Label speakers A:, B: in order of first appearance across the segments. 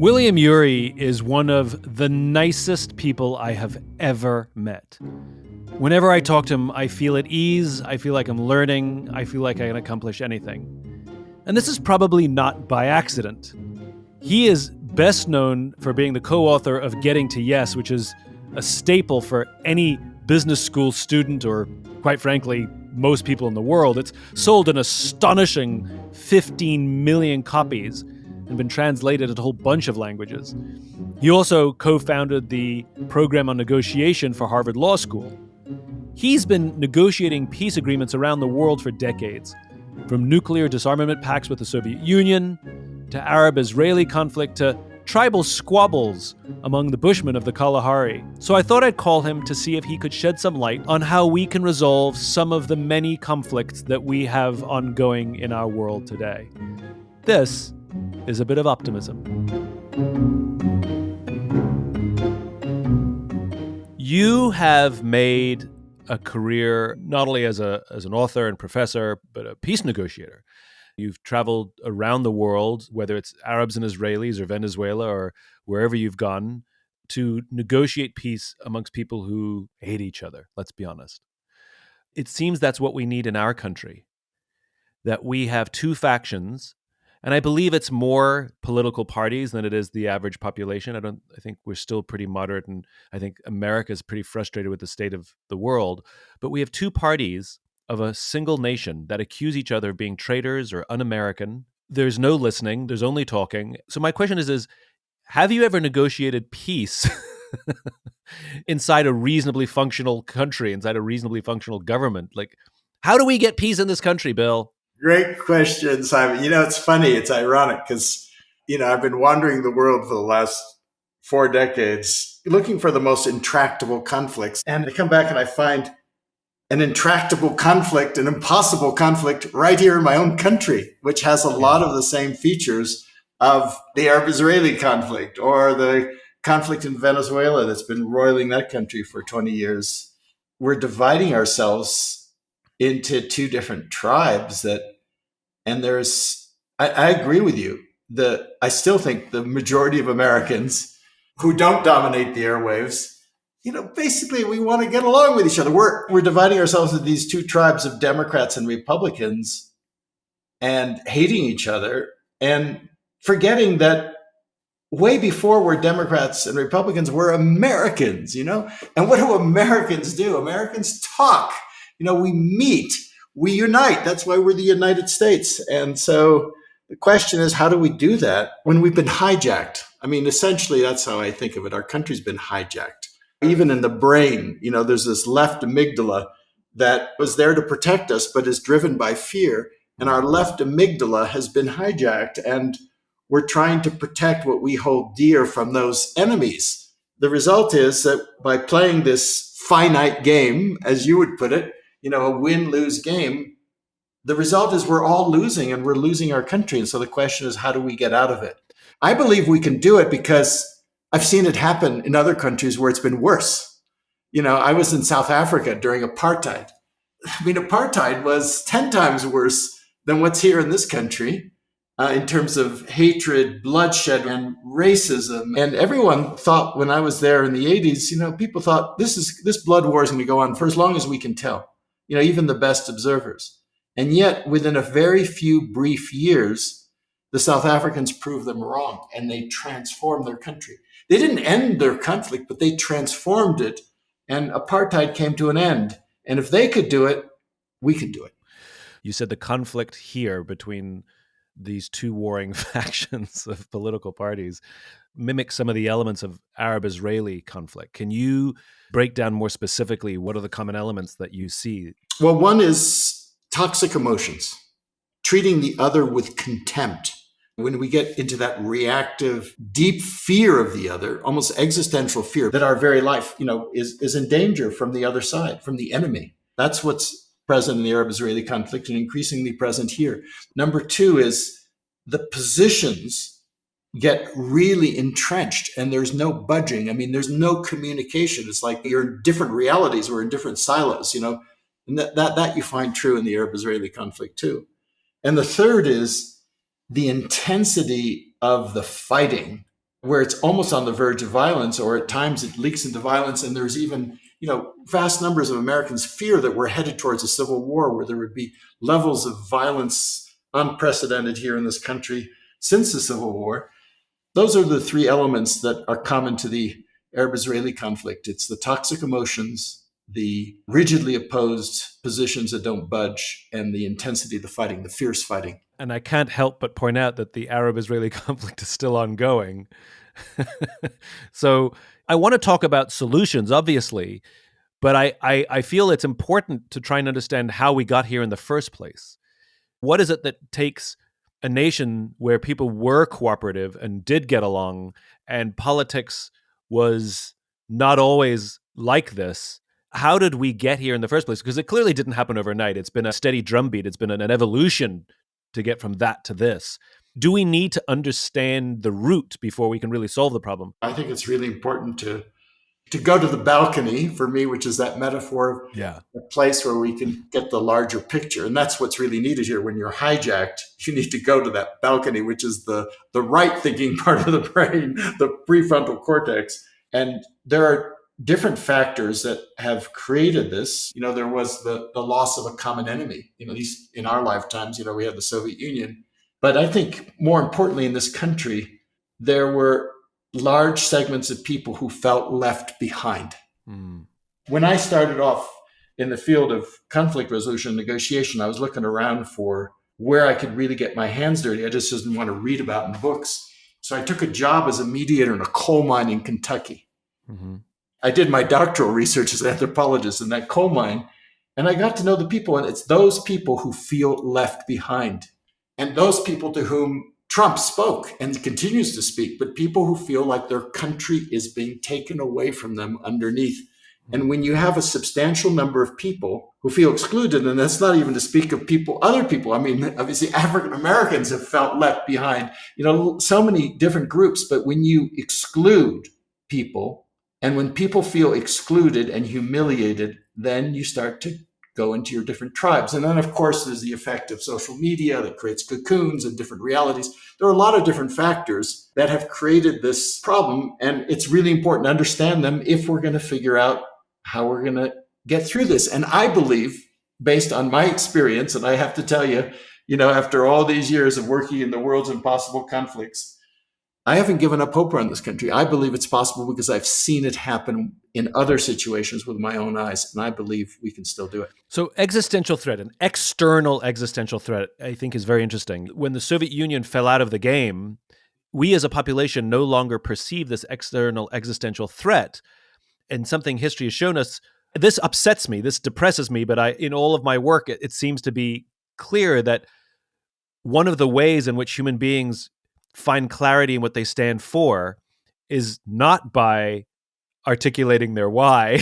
A: William Ury is one of the nicest people I have ever met. Whenever I talk to him, I feel at ease, I feel like I'm learning, I feel like I can accomplish anything. And this is probably not by accident. He is best known for being the co-author of Getting to Yes, which is a staple for any business school student or, quite frankly, most people in the world. It's sold an astonishing 15 million copies and been translated into a whole bunch of languages. He also co-founded the program on negotiation for Harvard Law School. He's been negotiating peace agreements around the world for decades, from nuclear disarmament pacts with the Soviet Union, to Arab-Israeli conflict, to tribal squabbles among the Bushmen of the Kalahari. So I thought I'd call him to see if he could shed some light on how we can resolve some of the many conflicts that we have ongoing in our world today. This is A Bit of Optimism. You have made a career not only as an author and professor, but a peace negotiator. You've traveled around the world, whether it's Arabs and Israelis or Venezuela or wherever you've gone, to negotiate peace amongst people who hate each other, let's be honest. It seems that's what we need in our country, that we have two factions, and I believe it's more political parties than it is the average population. I think we're still pretty moderate, and I think America is pretty frustrated with the state of the world. But we have two parties of a single nation that accuse each other of being traitors or un-American. There's no listening, there's only talking. So my question is have you ever negotiated peace inside a reasonably functional country, inside a reasonably functional government? Like, how do we get peace in this country, Bill?
B: Great question, Simon. It's funny, it's ironic because, I've been wandering the world for the last 4 decades looking for the most intractable conflicts. And I come back and I find an intractable conflict, an impossible conflict right here in my own country, which has a lot of the same features of the Arab-Israeli conflict or the conflict in Venezuela that's been roiling that country for 20 years. We're dividing ourselves into two different tribes I agree with you. I still think the majority of Americans who don't dominate the airwaves, basically we want to get along with each other. We're dividing ourselves into these two tribes of Democrats and Republicans and hating each other and forgetting that way before we're Democrats and Republicans, we're Americans, And what do Americans do? Americans talk. We meet, we unite. That's why we're the United States. And so the question is, how do we do that when we've been hijacked? Essentially, that's how I think of it. Our country's been hijacked. Even in the brain, there's this left amygdala that was there to protect us, but is driven by fear. And our left amygdala has been hijacked, and we're trying to protect what we hold dear from those enemies. The result is that by playing this finite game, as you would put it, a win-lose game, the result is we're all losing and we're losing our country. And so the question is, how do we get out of it? I believe we can do it because I've seen it happen in other countries where it's been worse. I was in South Africa during apartheid. Apartheid was 10 times worse than what's here in this country in terms of hatred, bloodshed, and racism. And everyone thought when I was there in the 80s, people thought this blood war is going to go on for as long as we can tell. Even the best observers. And yet, within a very few brief years, the South Africans proved them wrong and they transformed their country. They didn't end their conflict, but they transformed it, and apartheid came to an end. And if they could do it, we can do it.
A: You said the conflict here between these two warring factions of political parties mimic some of the elements of Arab-Israeli conflict. Can you break down more specifically what are the common elements that you see?
B: Well, one is toxic emotions, treating the other with contempt. When we get into that reactive, deep fear of the other, almost existential fear that our very life, is in danger from the other side, from the enemy. That's what's present in the Arab-Israeli conflict and increasingly present here. Number two is the positions get really entrenched and there's no budging. There's no communication. It's like you're in different realities. We're in different silos, and that you find true in the Arab-Israeli conflict too. And the third is the intensity of the fighting where it's almost on the verge of violence, or at times it leaks into violence. And there's even, vast numbers of Americans fear that we're headed towards a civil war where there would be levels of violence unprecedented here in this country since the Civil War. Those are the three elements that are common to the Arab-Israeli conflict. It's the toxic emotions, the rigidly opposed positions that don't budge, and the intensity of the fighting, the fierce fighting.
A: And I can't help but point out that the Arab-Israeli conflict is still ongoing. So I want to talk about solutions, obviously, but I feel it's important to try and understand how we got here in the first place. What is it that takes a nation where people were cooperative and did get along, and politics was not always like this? How did we get here in the first place? Because it clearly didn't happen overnight. It's been a steady drumbeat. It's been an evolution to get from that to this. Do we need to understand the root before we can really solve the problem?
B: I think it's really important to go to the balcony, for me, which is that metaphor of a place where we can get the larger picture. And that's what's really needed here. When you're hijacked, you need to go to that balcony, which is the right thinking part of the brain, the prefrontal cortex. And there are different factors that have created this. There was the loss of a common enemy. These in our lifetimes, we had the Soviet Union. But I think more importantly in this country, there were large segments of people who felt left behind. When I started off in the field of conflict resolution and negotiation, I was looking around for where I could really get my hands dirty. I just didn't want to read about in books. So I took a job as a mediator in a coal mine in Kentucky. I did my doctoral research as an anthropologist in that coal mine, and I got to know the people. And it's those people who feel left behind, and those people to whom Trump spoke and continues to speak, but people who feel like their country is being taken away from them underneath. And when you have a substantial number of people who feel excluded, and that's not even to speak of other people. I mean, obviously African Americans have felt left behind, so many different groups. But when you exclude people, and when people feel excluded and humiliated, then you start to go into your different tribes. And then, of course, there's the effect of social media that creates cocoons and different realities. There are a lot of different factors that have created this problem, and it's really important to understand them if we're going to figure out how we're going to get through this. And I believe, based on my experience, and I have to tell you, after all these years of working in the world's impossible conflicts, I haven't given up hope around this country. I believe it's possible because I've seen it happen in other situations with my own eyes, and I believe we can still do it.
A: So existential threat, an external existential threat, I think is very interesting. When the Soviet Union fell out of the game, we as a population no longer perceive this external existential threat. And something history has shown us, this upsets me, this depresses me, but in all of my work, it seems to be clear that one of the ways in which human beings find clarity in what they stand for is not by articulating their why,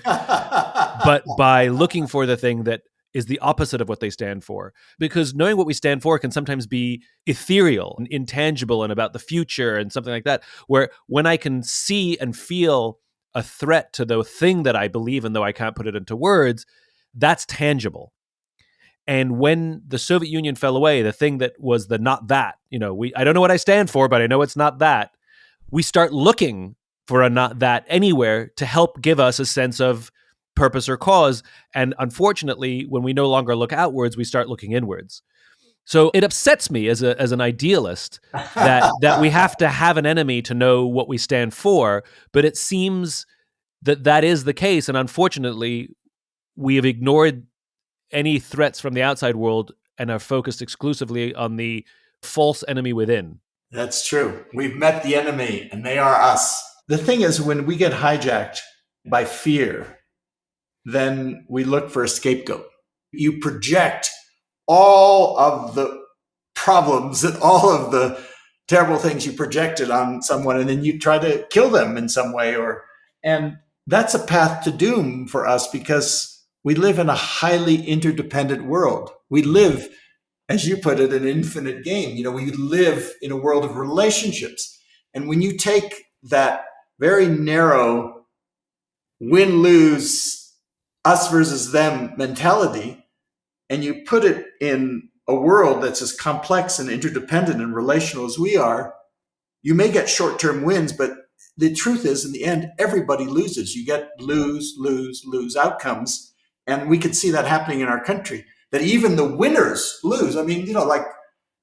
A: but by looking for the thing that is the opposite of what they stand for. Because knowing what we stand for can sometimes be ethereal and intangible and about the future and something like that, where when I can see and feel a threat to the thing that I believe in, though I can't put it into words, that's tangible. And when the Soviet Union fell away, the thing that was the not that, I don't know what I stand for, but I know it's not that. We start looking for a not that anywhere to help give us a sense of purpose or cause. And unfortunately, when we no longer look outwards, we start looking inwards. So it upsets me as an idealist that we have to have an enemy to know what we stand for. But it seems that is the case. And unfortunately, we have ignored any threats from the outside world and are focused exclusively on the false enemy within.
B: That's true. We've met the enemy and they are us. The thing is, when we get hijacked by fear, then we look for a scapegoat. You project all of the problems and all of the terrible things you projected on someone, and then you try to kill them in some way. And that's a path to doom for us, because we live in a highly interdependent world. We live, as you put it, an infinite game. We live in a world of relationships. And when you take that very narrow win-lose, us versus them mentality, and you put it in a world that's as complex and interdependent and relational as we are, You may get short-term wins, but the truth is, in the end, everybody loses. You get lose, lose, lose outcomes. And we could see that happening in our country, that even the winners lose. I mean, like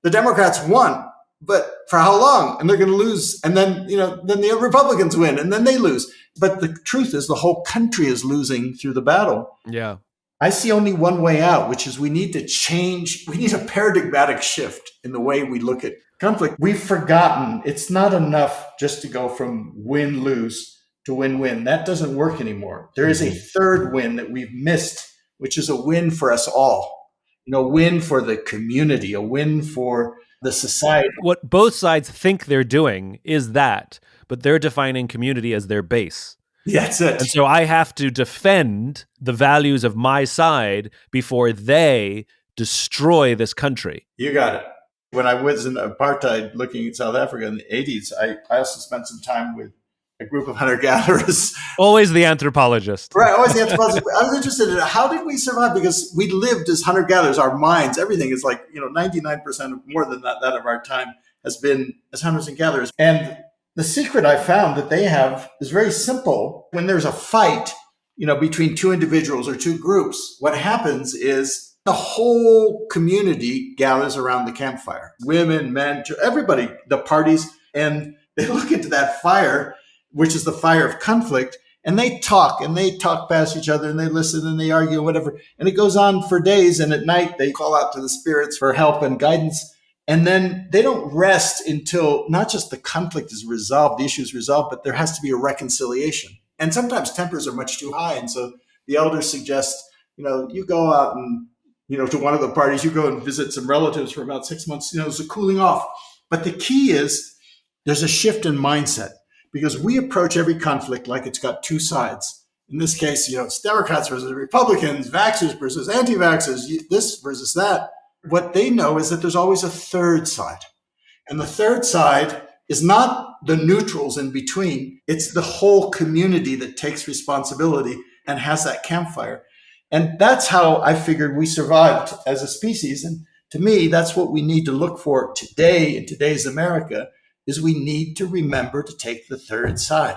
B: the Democrats won, but for how long? And they're going to lose. And then, then the Republicans win and then they lose. But the truth is the whole country is losing through the battle.
A: Yeah.
B: I see only one way out, which is we need to change. We need a paradigmatic shift in the way we look at conflict. We've forgotten it's not enough just to go from win-lose to win-win. That doesn't work anymore. There is a third win that we've missed, which is a win for us all. A win for the community, a win for the society.
A: What both sides think they're doing is that, but they're defining community as their base.
B: That's it.
A: And so I have to defend the values of my side before they destroy this country.
B: You got it. When I was in apartheid looking at South Africa in the 80s, I also spent some time with a group of hunter-gatherers.
A: Always the anthropologist.
B: Right, always the anthropologist. I was interested in how did we survive? Because we lived as hunter-gatherers. Our minds, everything is 99% more than that of our time has been as hunters and gatherers. And the secret I found that they have is very simple. When there's a fight, between two individuals or two groups, what happens is the whole community gathers around the campfire. Women, men, everybody, the parties, and they look into that fire, which is the fire of conflict, and they talk past each other and they listen and they argue and whatever. And it goes on for days. And at night, they call out to the spirits for help and guidance. And then they don't rest until not just the conflict is resolved, the issue is resolved, but there has to be a reconciliation. And sometimes tempers are much too high. And so the elders suggest, you go out and, to one of the parties, you go and visit some relatives for about 6 months, it's a cooling off. But the key is there's a shift in mindset because we approach every conflict like it's got two sides. In this case, it's Democrats versus Republicans, vaxxers versus anti-vaxxers, this versus that. What they know is that there's always a third side. And the third side is not the neutrals in between. It's the whole community that takes responsibility and has that campfire. And that's how I figured we survived as a species. And to me, that's what we need to look for today in today's America is we need to remember to take the third side.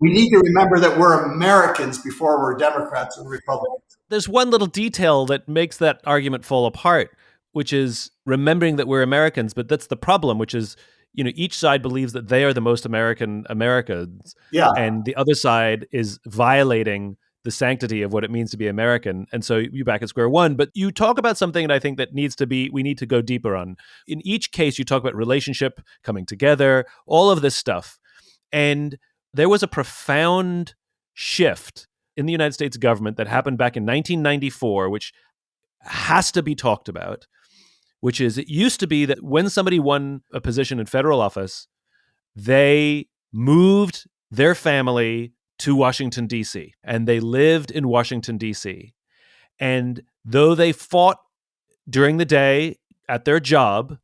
B: We need to remember that we're Americans before we're Democrats and Republicans.
A: There's one little detail that makes that argument fall apart, which is remembering that we're Americans. But that's the problem, which is, each side believes that they are the most American Americans.
B: Yeah.
A: And the other side is violating the sanctity of what it means to be American. And so you back at square one. But you talk about something that I think that we need to go deeper on. In each case, you talk about relationship, coming together, all of this stuff. And there was a profound shift in the United States government that happened back in 1994, which has to be talked about, which is it used to be that when somebody won a position in federal office, they moved their family to Washington, D.C., and they lived in Washington, D.C. And though they fought during the day at their job,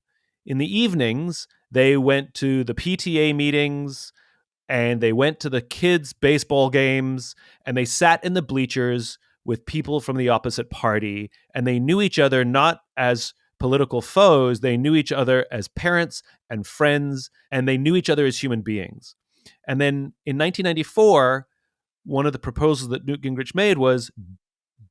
A: in the evenings, they went to the PTA meetings and they went to the kids' baseball games and they sat in the bleachers with people from the opposite party, and they knew each other not as political foes, they knew each other as parents and friends, and they knew each other as human beings. And then in 1994, one of the proposals that Newt Gingrich made was,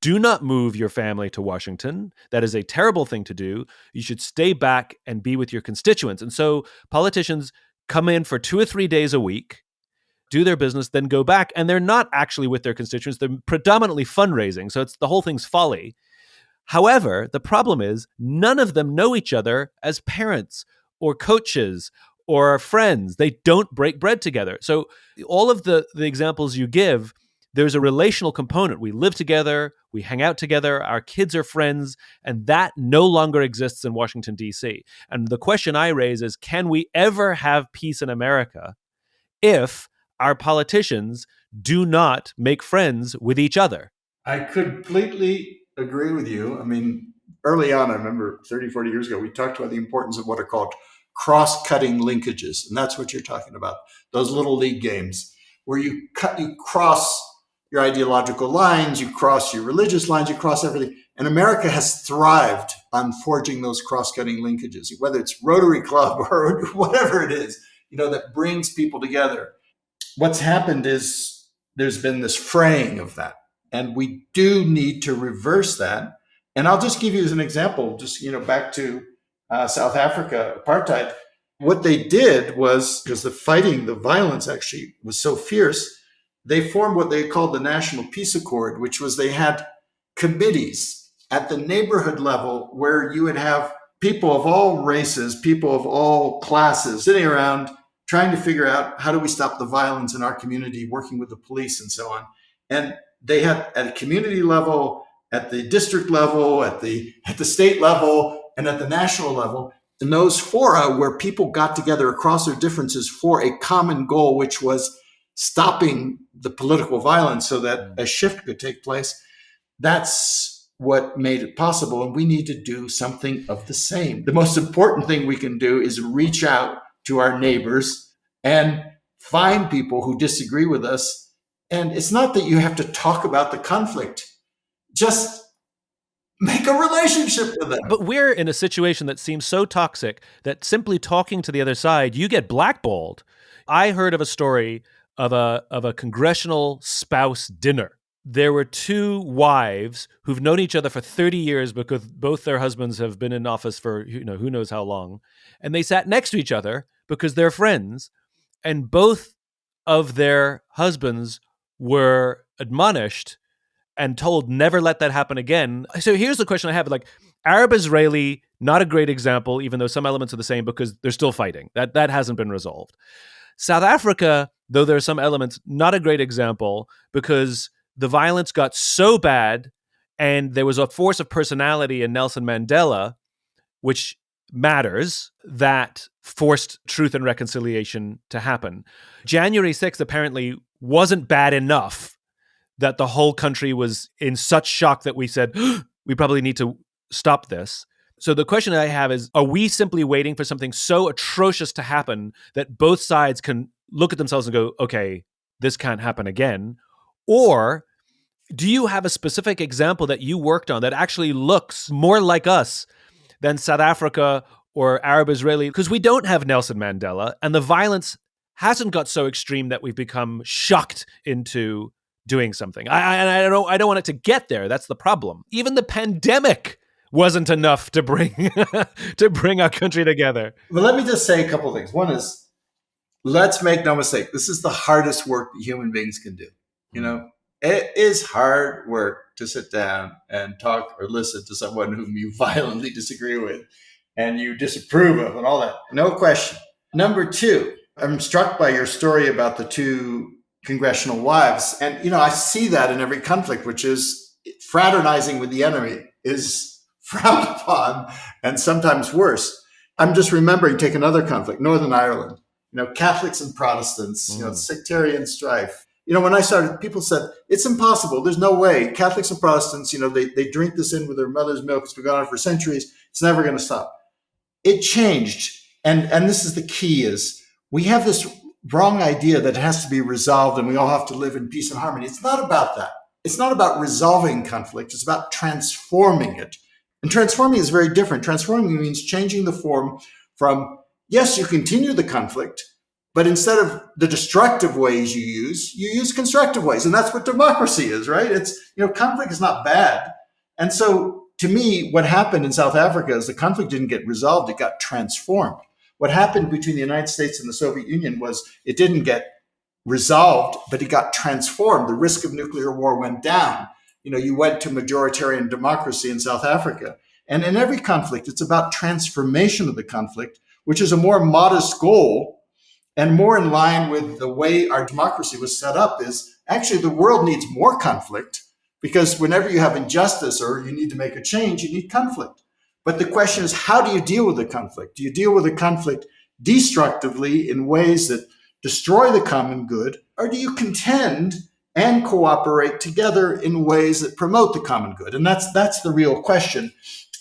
A: do not move your family to Washington. That is a terrible thing to do. You should stay back and be with your constituents. And so politicians come in for 2 or 3 days a week, do their business, then go back, and they're not actually with their constituents. They're predominantly fundraising, so the whole thing's folly. However, the problem is none of them know each other as parents or coaches or friends. They don't break bread together. So all of the examples you give, there's a relational component. We live together, we hang out together, our kids are friends, and that no longer exists in Washington, D.C. And the question I raise is, can we ever have peace in America if our politicians do not make friends with each other?
B: I completely agree with you. I mean, early on, I remember 30, 40 years ago, we talked about the importance of what are called cross-cutting linkages. And that's what you're talking about. Those little league games where you cross your ideological lines, you cross your religious lines, you cross everything. And America has thrived on forging those cross-cutting linkages, whether it's Rotary Club or whatever it is. that brings people together. What's happened is there's been this fraying of that. And we do need to reverse that. And I'll just give you as an example, just, back to South Africa, apartheid. What they did was, because the violence actually was so fierce, they formed what they called the National Peace Accord, which was they had committees at the neighborhood level where you would have people of all races, people of all classes sitting around trying to figure out how do we stop the violence in our community, working with the police and so on. And they had at a community level, at the district level, at the state level, and at the national level, in those fora where people got together across their differences for a common goal, which was stopping the political violence so that a shift could take place. That's what made it possible. And we need to do something of the same. The most important thing we can do is reach out to our neighbors and find people who disagree with us. And it's not that you have to talk about the conflict. Just make a relationship with them.
A: But we're in a situation that seems so toxic that simply talking to the other side, you get blackballed. I heard of a story of a congressional spouse dinner. There were two wives who've known each other for 30 years because both their husbands have been in office for who knows how long. And they sat next to each other because they're friends. And both of their husbands were admonished and told never let that happen again. So here's the question I have. ArabIsraeli, not a great example, even though some elements are the same because they're still fighting. That hasn't been resolved. South Africa, though there are some elements, not a great example because the violence got so bad and there was a force of personality in Nelson Mandela, which matters, that forced truth and reconciliation to happen. January 6th apparently wasn't bad enough that the whole country was in such shock that we said, we probably need to stop this. So the question I have is, are we simply waiting for something so atrocious to happen that both sides can look at themselves and go, okay, this can't happen again? Or do you have a specific example that you worked on that actually looks more like us than South Africa or ArabIsraeli? Because we don't have Nelson Mandela, and the violence hasn't got so extreme that we've become shocked into doing something. I don't want it to get there. That's the problem. Even the pandemic wasn't enough to bring our country together.
B: But let me just say a couple of things. One is, let's make no mistake, this is the hardest work that human beings can do. It is hard work to sit down and talk or listen to someone whom you violently disagree with and you disapprove of and all that. No question. Number two, I'm struck by your story about the two congressional wives. And, I see that in every conflict, which is fraternizing with the enemy is frowned upon and sometimes worse. I'm just remembering, take another conflict, Northern Ireland, Catholics and Protestants, sectarian strife. When I started, people said, it's impossible. There's no way. Catholics and Protestants, they drink this in with their mother's milk. It's been going on for centuries. It's never going to stop. It changed. And this is the key is we have this wrong idea that it has to be resolved and we all have to live in peace and harmony. It's not about that. It's not about resolving conflict. It's about transforming it. And transforming is very different. Transforming means changing the form from, yes, you continue the conflict, but instead of the destructive ways you use constructive ways. And that's what democracy is, right? It's, conflict is not bad. And so to me, what happened in South Africa is the conflict didn't get resolved. It got transformed. What happened between the United States and the Soviet Union was it didn't get resolved, but it got transformed. The risk of nuclear war went down. You went to majoritarian democracy in South Africa. And in every conflict, it's about transformation of the conflict, which is a more modest goal and more in line with the way our democracy was set up. Is actually the world needs more conflict because whenever you have injustice or you need to make a change, you need conflict. But the question is, how do you deal with the conflict? Do you deal with the conflict destructively in ways that destroy the common good, or do you contend and cooperate together in ways that promote the common good? And that's the real question.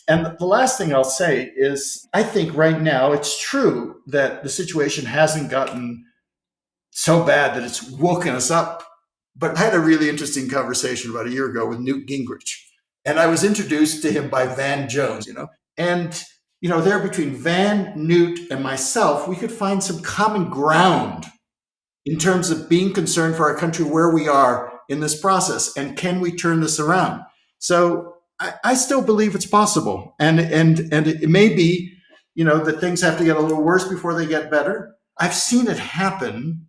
B: And the last thing I'll say is, I think right now it's true that the situation hasn't gotten so bad that it's woken us up. But I had a really interesting conversation about a year ago with Newt Gingrich. And I was introduced to him by Van Jones, and there between Van, Newt, and myself, we could find some common ground in terms of being concerned for our country, where we are in this process, and can we turn this around? So I still believe it's possible, and it may be, that things have to get a little worse before they get better. I've seen it happen,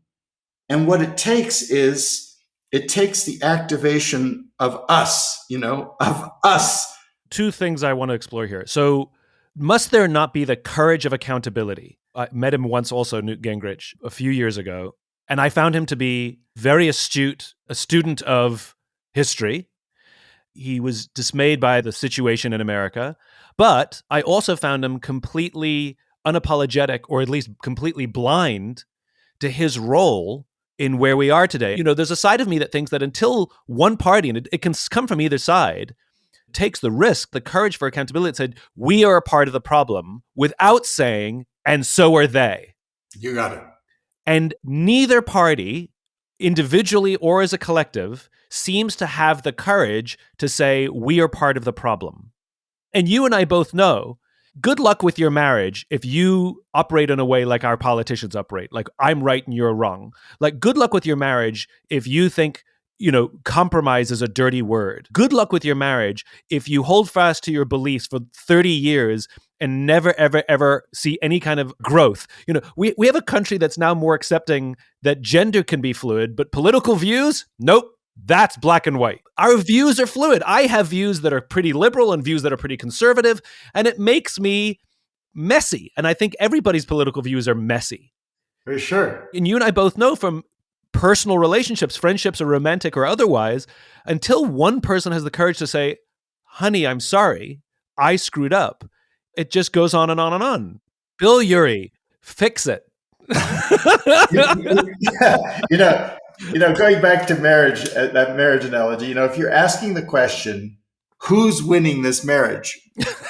B: and what it takes the activation of us, of us.
A: Two things I want to explore here. So, must there not be the courage of accountability? I met him once also, Newt Gingrich, a few years ago, and I found him to be very astute, a student of history. He was dismayed by the situation in America, but I also found him completely unapologetic, or at least completely blind to his role in where we are today. There's a side of me that thinks that until one party, and it can come from either side, takes the risk, the courage for accountability, and said, we are a part of the problem, without saying, and so are they.
B: You got it.
A: And neither party, individually or as a collective, seems to have the courage to say, we are part of the problem. And you and I both know, good luck with your marriage if you operate in a way like our politicians operate, like I'm right and you're wrong. Like, good luck with your marriage if you think, compromise is a dirty word. Good luck with your marriage if you hold fast to your beliefs for 30 years and never, ever, ever see any kind of growth. We have a country that's now more accepting that gender can be fluid, but political views, nope. That's black and white. Our views are fluid. I have views that are pretty liberal and views that are pretty conservative, and it makes me messy. And I think everybody's political views are messy.
B: For sure.
A: And you and I both know from personal relationships, friendships or romantic or otherwise, until one person has the courage to say, honey, I'm sorry, I screwed up, it just goes on and on and on. Bill Ury, fix it.
B: Going back to marriage, that marriage analogy, if you're asking the question, who's winning this marriage?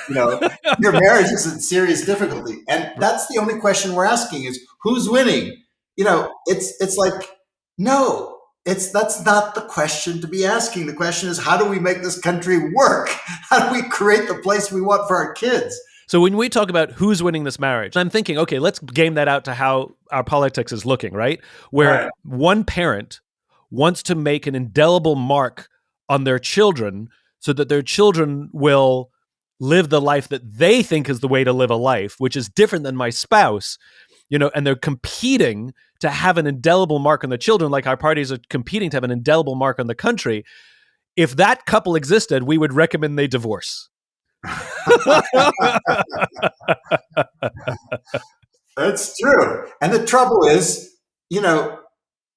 B: Your marriage is in serious difficulty. And that's the only question we're asking is, who's winning? It's like, no, that's not the question to be asking. The question is, how do we make this country work? How do we create the place we want for our kids?
A: So when we talk about who's winning this marriage, I'm thinking, okay, let's game that out to how our politics is looking, right? Where one parent wants to make an indelible mark on their children so that their children will live the life that they think is the way to live a life, which is different than my spouse, and they're competing to have an indelible mark on the children, like our parties are competing to have an indelible mark on the country. If that couple existed, we would recommend they divorce.
B: That's true. And the trouble is,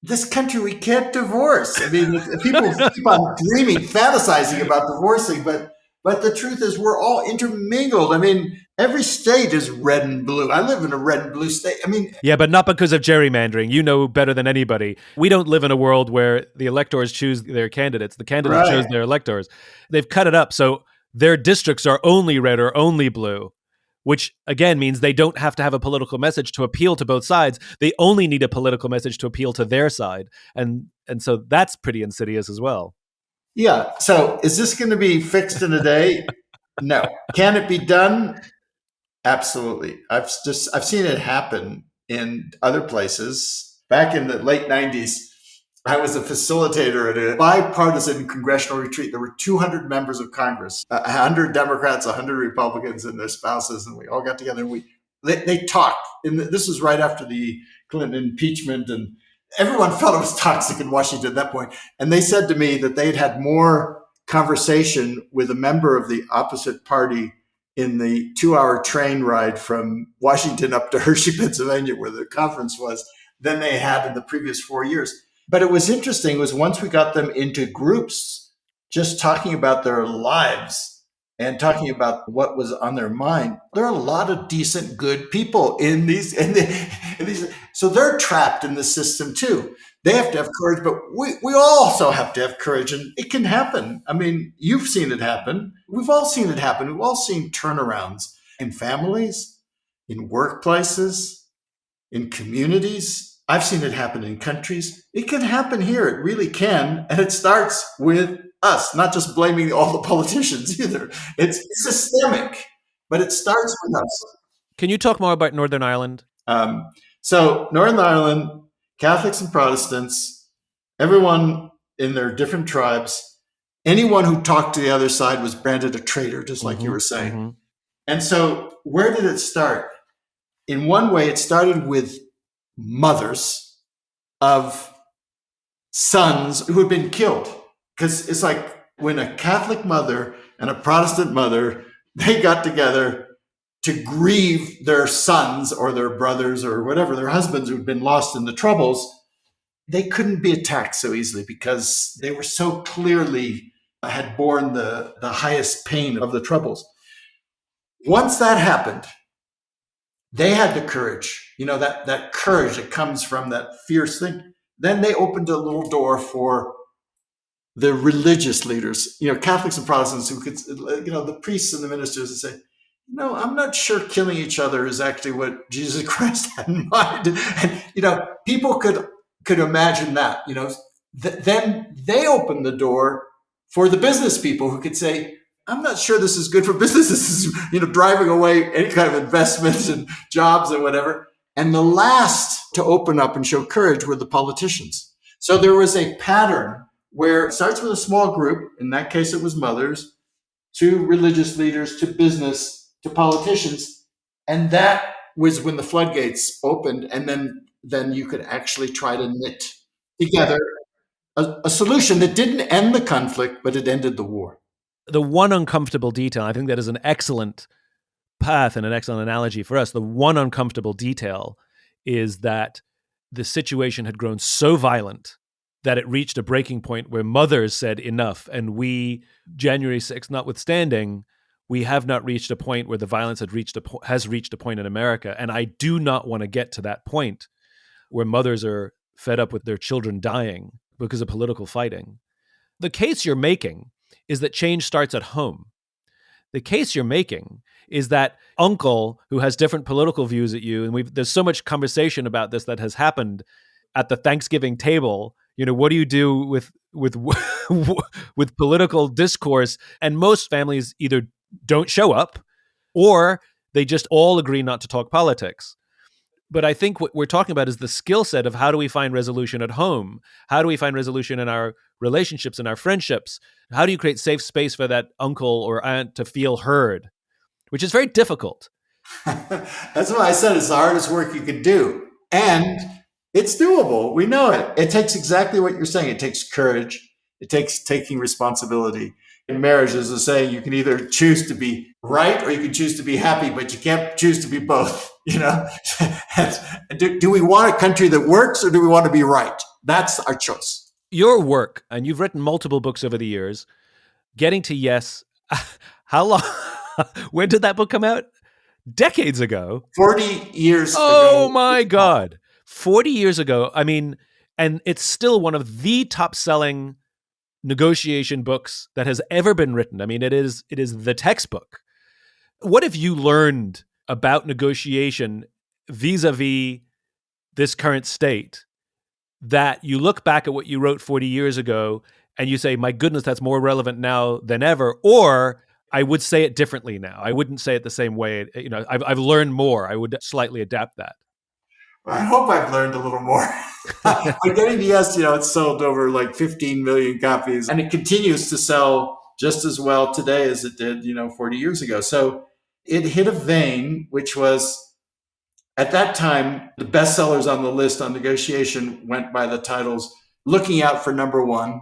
B: this country, we can't divorce. I mean, people keep on dreaming, fantasizing about divorcing, but the truth is we're all intermingled. I mean, every state is red and blue. I live in a red and blue state. I mean,
A: yeah, but not because of gerrymandering. You know better than anybody. We don't live in a world where the electors choose their candidates. The candidates choose their electors. They've cut it up so their districts are only red or only blue, which again means they don't have to have a political message to appeal to both sides. They only need a political message to appeal to their side. And so that's pretty insidious as well.
B: Yeah. So is this going to be fixed in a day? No. Can it be done? Absolutely. I've seen it happen in other places. Back in the late 90s, I was a facilitator at a bipartisan congressional retreat. There were 200 members of Congress, 100 Democrats, 100 Republicans and their spouses, and we all got together and they talked. And this was right after the Clinton impeachment, and everyone felt it was toxic in Washington at that point. And they said to me that they'd had more conversation with a member of the opposite party in the 2-hour train ride from Washington up to Hershey, Pennsylvania, where the conference was, than they had in the previous 4 years. But it was interesting was once we got them into groups, just talking about their lives and talking about what was on their mind, there are a lot of decent, good people in these. So they're trapped in the system too. They have to have courage, but we also have to have courage, and it can happen. I mean, you've seen it happen. We've all seen it happen. We've all seen turnarounds in families, in workplaces, in communities. I've seen it happen in countries. It can happen here. It really can. And it starts with us, not just blaming all the politicians either. It's systemic, But it starts with us.
A: Can you talk more about Northern Ireland?
B: So Northern Ireland, Catholics and Protestants, everyone in their different tribes, anyone who talked to the other side was branded a traitor, just like you were saying. And so where did it start? In one way, it started with mothers of sons who had been killed. Because it's like when a Catholic mother and a Protestant mother, they got together to grieve their sons or their brothers or whatever, their husbands who'd been lost in the Troubles, they couldn't be attacked so easily because they were so clearly had borne the highest pain of the Troubles. Once that happened, they had the courage, that courage that comes from that fierce thing. Then they opened a little door for the religious leaders, Catholics and Protestants who could, the priests and the ministers would say, I'm not sure killing each other is actually what Jesus Christ had in mind. And, people could imagine that, then they opened the door for the business people who could say, I'm not sure this is good for business. This is, driving away any kind of investments and jobs and whatever. And the last to open up and show courage were the politicians. So there was a pattern where it starts with a small group. In that case, it was mothers, to religious leaders, to business, to politicians. And that was when the floodgates opened. And then you could actually try to knit together a solution that didn't end the conflict, but it ended the war.
A: The one uncomfortable detail, I think that is an excellent path and an excellent analogy for us. The one uncomfortable detail is that the situation had grown so violent that it reached a breaking point where mothers said enough. And we, January 6th notwithstanding, we have not reached a point where the violence has reached a point in America. And I do not want to get to that point where mothers are fed up with their children dying because of political fighting. The case you're making is that change starts at home. The case you're making is that uncle who has different political views at you, and there's so much conversation about this that has happened at the Thanksgiving table. What do you do with with political discourse? And most families either don't show up or they just all agree not to talk politics. But I think what we're talking about is the skill set of how do we find resolution at home? How do we find resolution in our relationships and our friendships? How do you create safe space for that uncle or aunt to feel heard? Which is very difficult.
B: That's why I said it's the hardest work you could do. And it's doable. We know it. It takes exactly what you're saying. It takes courage. It takes taking responsibility. In marriage, there's a saying, you can either choose to be right or you can choose to be happy, but you can't choose to be both. Do we want a country that works or do we want to be right? That's our choice.
A: Your work, and you've written multiple books over the years, getting to yes, how long? When did that book come out? Decades ago.
B: 40 years ago.
A: Oh my God. 40 years ago. I mean, and it's still one of the top-selling negotiation books that has ever been written. I mean, it is the textbook. What have you learned about negotiation vis-a-vis this current state that you look back at what you wrote 40 years ago and you say, my goodness, that's more relevant now than ever? Or I would say it differently now. I wouldn't say it the same way. I've learned more. I would slightly adapt that.
B: I hope I've learned a little more. But getting to yes, it's sold over like 15 million copies, and it continues to sell just as well today as it did, 40 years ago. So it hit a vein, which was at that time, the bestsellers on the list on negotiation went by the titles Looking Out for Number One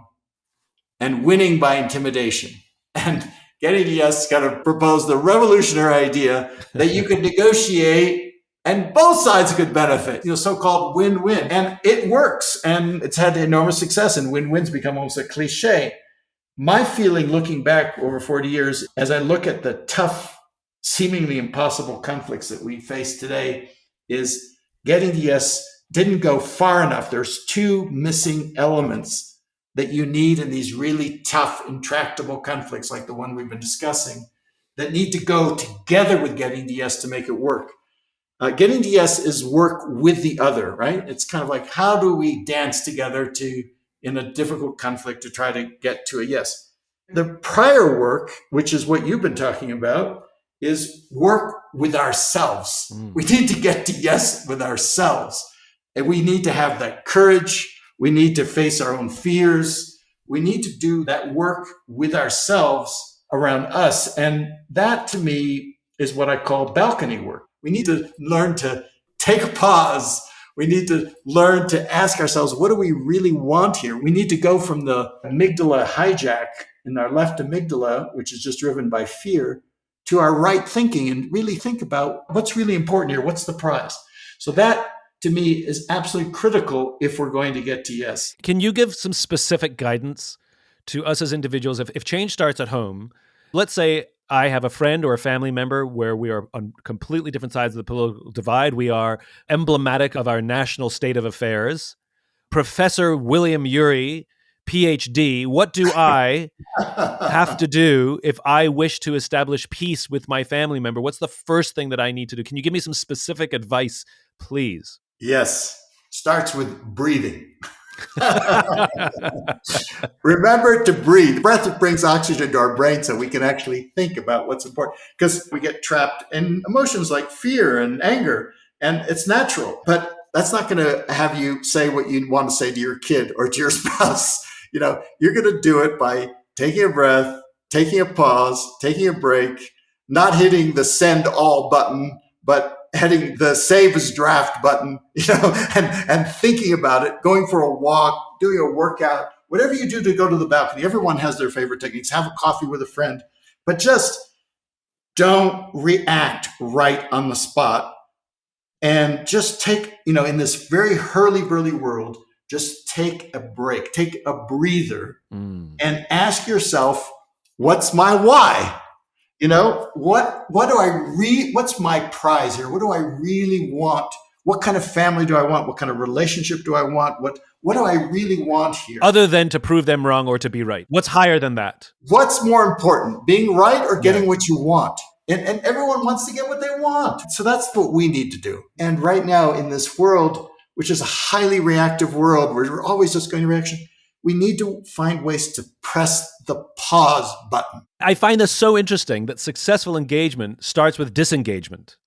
B: and Winning by Intimidation. And Getting to Yes kind of proposed the revolutionary idea that you could negotiate and both sides could benefit, so-called win-win. And it works. And it's had enormous success, and win-wins become almost a cliche. My feeling looking back over 40 years, as I look at the tough, seemingly impossible conflicts that we face today, is Getting to Yes didn't go far enough. There's two missing elements that you need in these really tough, intractable conflicts like the one we've been discussing that need to go together with Getting to Yes to make it work. Getting to Yes is work with the other, right? It's kind of like, how do we dance together in a difficult conflict to try to get to a yes? The prior work, which is what you've been talking about, is work with ourselves. We need to get to yes with ourselves. And we need to have that courage. We need to face our own fears. We need to do that work with ourselves around us. And that to me is what I call balcony work. We need to learn to take a pause. We need to learn to ask ourselves, what do we really want here? We need to go from the amygdala hijack in our left amygdala, which is just driven by fear, to our right thinking and really think about what's really important here. What's the prize? So that to me is absolutely critical if we're going to get to yes.
A: Can you give some specific guidance to us as individuals? If change starts at home, let's say I have a friend or a family member where we are on completely different sides of the political divide. We are emblematic of our national state of affairs. Professor William Ury, PhD, what do I have to do if I wish to establish peace with my family member? What's the first thing that I need to do? Can you give me some specific advice, please?
B: Yes. Starts with breathing. Remember to breathe. Breath brings oxygen to our brain so we can actually think about what's important, because we get trapped in emotions like fear and anger, and it's natural. But that's not going to have you say what you want to say to your kid or to your spouse. You're going to do it by taking a breath, taking a pause, taking a break, not hitting the send all button, but hitting the save as draft button, and thinking about it, going for a walk, doing a workout, whatever you do to go to the balcony. Everyone has their favorite techniques. Have a coffee with a friend, but just don't react right on the spot. And just take, in this very hurly-burly world, just take a break, take a breather, and ask yourself, what's my why? What's my prize here? What do I really want? What kind of family do I want? What kind of relationship do I want? What do I really want here?
A: Other than to prove them wrong or to be right. What's higher than that?
B: What's more important, being right or getting what you want? And everyone wants to get what they want. So that's what we need to do. And right now in this world, which is a highly reactive world where we're always just going to reaction, we need to find ways to press the pause button.
A: I find this so interesting that successful engagement starts with disengagement.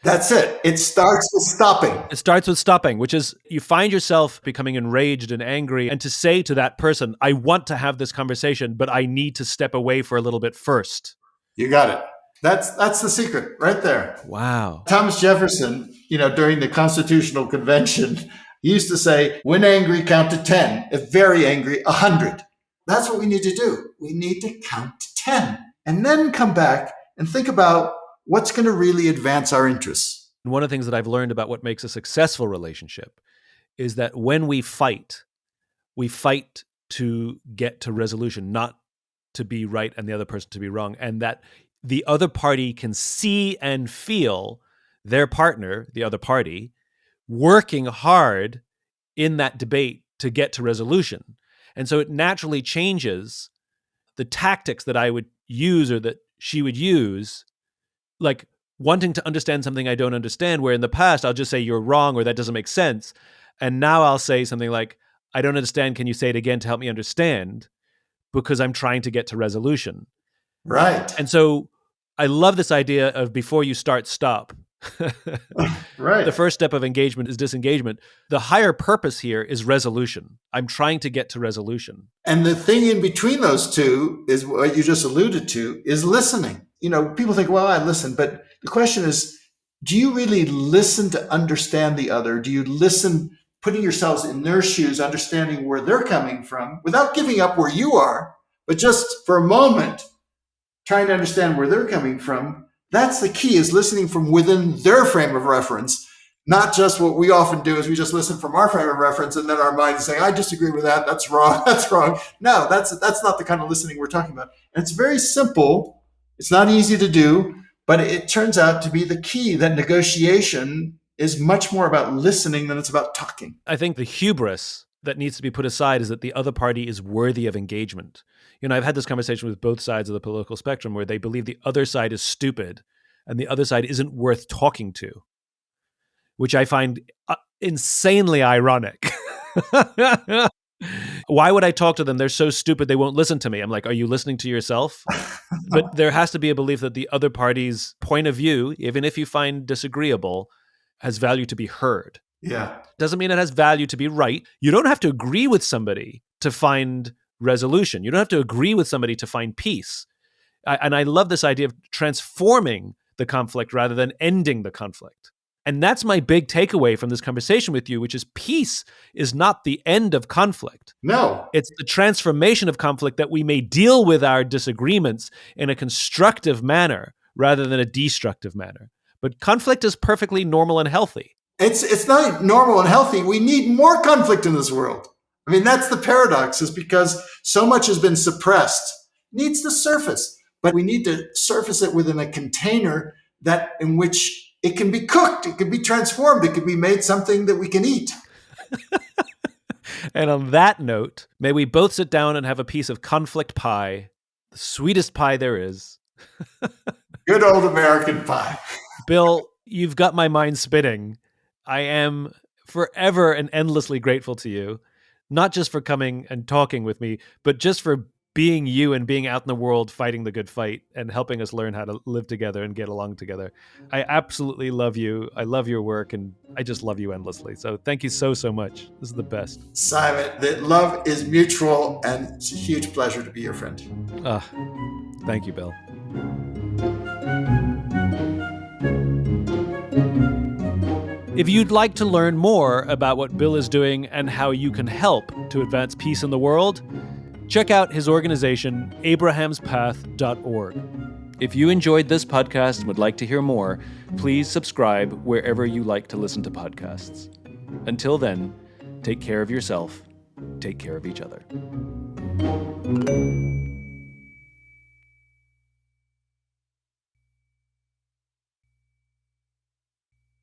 B: That's it. It starts with stopping.
A: It starts with stopping, which is you find yourself becoming enraged and angry, and to say to that person, I want to have this conversation, but I need to step away for a little bit first.
B: You got it. That's the secret right there.
A: Wow.
B: Thomas Jefferson, during the Constitutional Convention, he used to say, when angry, count to 10. If very angry, 100. That's what we need to do. We need to count to 10 and then come back and think about what's going to really advance our interests.
A: One of the things that I've learned about what makes a successful relationship is that when we fight to get to resolution, not to be right and the other person to be wrong, and that the other party can see and feel their partner, the other party, working hard in that debate to get to resolution. And so it naturally changes the tactics that I would use or that she would use, like wanting to understand something I don't understand, where in the past I'll just say you're wrong or that doesn't make sense. And now I'll say something like, I don't understand. Can you say it again to help me understand? Because I'm trying to get to resolution.
B: Right.
A: And so I love this idea of before you start, stop.
B: Right.
A: The first step of engagement is disengagement. The higher purpose here is resolution. I'm trying to get to resolution.
B: And the thing in between those two is what you just alluded to, is listening. People think, well, I listen, but the question is, do you really listen to understand the other? Do you listen, putting yourselves in their shoes, understanding where they're coming from without giving up where you are, but just for a moment, trying to understand where they're coming from? That's the key, is listening from within their frame of reference, not just what we often do is we just listen from our frame of reference and then our mind is saying, I disagree with that. That's wrong. That's wrong. No, that's not the kind of listening we're talking about. And it's very simple. It's not easy to do, but it turns out to be the key, that negotiation is much more about listening than it's about talking.
A: I think the hubris that needs to be put aside is that the other party is worthy of engagement. I've had this conversation with both sides of the political spectrum where they believe the other side is stupid and the other side isn't worth talking to, which I find insanely ironic. Why would I talk to them? They're so stupid they won't listen to me. I'm like, are you listening to yourself? But there has to be a belief that the other party's point of view, even if you find disagreeable, has value to be heard.
B: Yeah.
A: Doesn't mean it has value to be right. You don't have to agree with somebody to find resolution. You don't have to agree with somebody to find peace. And I love this idea of transforming the conflict rather than ending the conflict. And that's my big takeaway from this conversation with you, which is peace is not the end of conflict.
B: No.
A: It's the transformation of conflict that we may deal with our disagreements in a constructive manner rather than a destructive manner. But conflict is perfectly normal and healthy.
B: It's not normal and healthy. We need more conflict in this world. I mean, that's the paradox, is because so much has been suppressed. It needs to surface, but we need to surface it within a container that in which it can be cooked, it can be transformed, it can be made something that we can eat.
A: And on that note, may we both sit down and have a piece of conflict pie, the sweetest pie there is.
B: Good old American pie.
A: Bill, you've got my mind spinning. I am forever and endlessly grateful to you, not just for coming and talking with me, but just for being you and being out in the world fighting the good fight and helping us learn how to live together and get along together. I absolutely love you. I love your work, and I just love you endlessly. So thank you so, so much. This is the best.
B: Simon, that love is mutual, and it's a huge pleasure to be your friend.
A: Thank you, Bill. If you'd like to learn more about what Bill is doing and how you can help to advance peace in the world, check out his organization, abrahamspath.org. If you enjoyed this podcast and would like to hear more, please subscribe wherever you like to listen to podcasts. Until then, take care of yourself, take care of each other.